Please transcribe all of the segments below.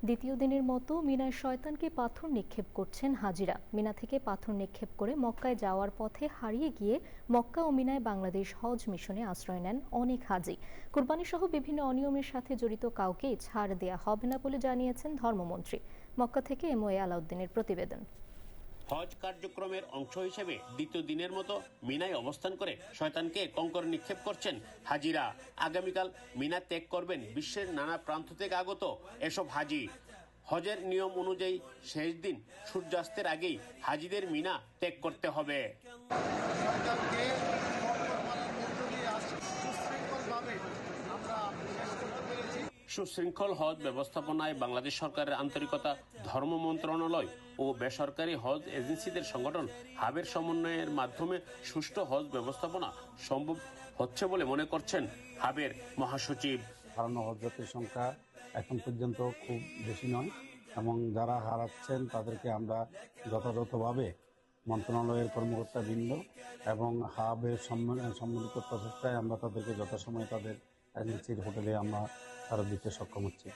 দ্বিতীয় দিনের মতো মিনায় শয়তানকে পাথর নিক্ষেপ করছেন হাজিরা। মিনা থেকে পাথর নিক্ষেপ করে মক্কায় যাওয়ার পথে হারিয়ে গিয়ে মক্কা ও মিনায় বাংলাদেশ হজ মিশনে আশ্রয় নেন অনেক হাজি। কুরবানি সহ বিভিন্ন অনিয়মের সাথে জড়িত কাউকেই ছাড় দেয়া হবে না বলে জানিয়েছেন ধর্মমন্ত্রী। মক্কা থেকে এমওএ আলাউদ্দিনের প্রতিবেদন। হজ কার্যক্রমের অংশ হিসেবে দ্বিতীয় দিনের মতো মিনায় অবস্থান করে শয়তানকে কঙ্কর নিক্ষেপ করছেন হাজিরা। আগামীকাল মিনা ত্যাগ করবেন বিশ্বের নানা প্রান্ত থেকে আগত এসব হাজি। হজের নিয়ম অনুযায়ী শেষ দিন সূর্যাস্তের আগেই হাজিদের মিনা ত্যাগ করতে হবে। সুশৃঙ্খল হজ ব্যবস্থাপনায় বাংলাদেশ সরকারের আন্তরিকতা, ধর্ম মন্ত্রণালয় ও বেসরকারি হজ এজেন্সিদের সংগঠন হাবের সমন্বয়ের মাধ্যমে সুষ্ঠু হজ ব্যবস্থাপনা সম্ভব হচ্ছে বলে মনে করছেন হাবের মহাসচিব। হারানো হজযাত্রীর সংখ্যা এখন পর্যন্ত খুব বেশি নয় এবং যারা হারাচ্ছেন তাদেরকে আমরা যথাযথভাবে মন্ত্রণালয়ের কর্মকর্তাবৃন্দ এবং হাবের সম্মিলিত প্রচেষ্টায় আমরা তাদেরকে যথাসময়ে তাদের এজেন্সির হোটেলে আমরা ফেরত দিতে সক্ষম হচ্ছি।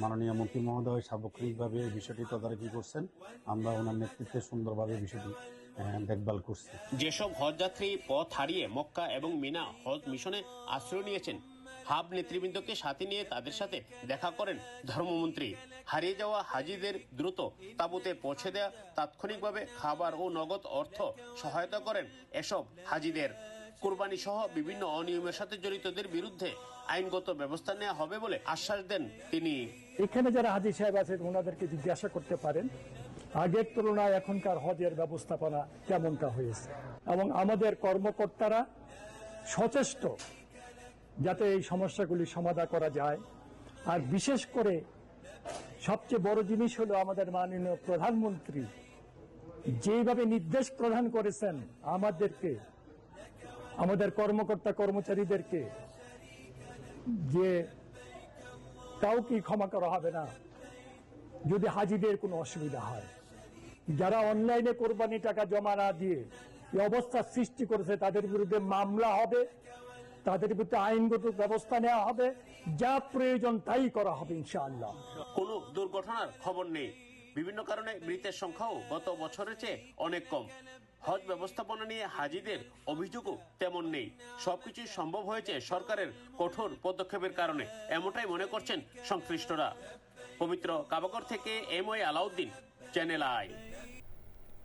মাননীয় মন্ত্রী মহোদয় সার্বক্ষণিকভাবে এই বিষয়টি তদারকি করছেন। আমরা ওনার নেতৃত্বে সুন্দরভাবে বিষয়টি দেখভাল করছি। যেসব হজযাত্রী পথ হারিয়ে মক্কা এবং মিনা হজ মিশনে আশ্রয় নিয়েছেন, হাব নেতৃবৃন্দকে সাথে নিয়ে তাদের সাথে দেখা করেন ধর্মমন্ত্রী। হারিয়ে যাওয়া হাজিদের দ্রুত তাঁবুতে পৌঁছে দেয়া, তাৎক্ষণিকভাবে খাবার ও নগদ অর্থ সহায়তা করেন এসব হাজিদের। কুরবানি সহ বিভিন্ন অনিয়মের সাথে জড়িতদের বিরুদ্ধে আইনগত ব্যবস্থা নেওয়া হবে বলে আশ্বাস দেন তিনি। এখানে যারা হাজি সাহেব আছেন ওনাদেরকে জিজ্ঞাসা করতে পারেন আগের তুলনায় এখনকার হজের ব্যবস্থাপনা কেমনটা হয়েছে, এবং আমাদের কর্মকর্তারা সচেষ্ট যাতে এই সমস্যাগুলি সমাধান করা যায়। আর বিশেষ করে সবচেয়ে বড় জিনিস হলো আমাদের মাননীয় প্রধানমন্ত্রী যেভাবে নির্দেশ প্রদান করেছেন আমাদেরকে, আমাদের কর্মকর্তা কর্মচারীদেরকে, যে কাউকে ক্ষমা করা হবে না যদি হাজিদের কোনো অসুবিধা হয়। যারা অনলাইনে কোরবানি টাকা জমা না দিয়ে এই অবস্থার সৃষ্টি করেছে তাদের বিরুদ্ধে মামলা হবে, তাদের বিরুদ্ধে আইনগত ব্যবস্থা নেওয়া হবে, যা প্রয়োজন তাই করা হবে ইনশাআল্লাহ। কোনো দুর্ঘটনার খবর নেই। বিভিন্ন কারণে মৃতের সংখ্যাও গত বছরের চেয়ে অনেক কম। হজ ব্যবস্থাপনা নিয়ে হাজিদের অভিযোগও তেমন নেই। সবকিছু সম্ভব হয়েছে সরকারের কঠোর পদক্ষেপের কারণে, এমনটাই মনে করছেন সংশ্লিষ্টরা। পবিত্র কাবাগর থেকে এমওএ আলাউদ্দিন, চ্যানেল আই।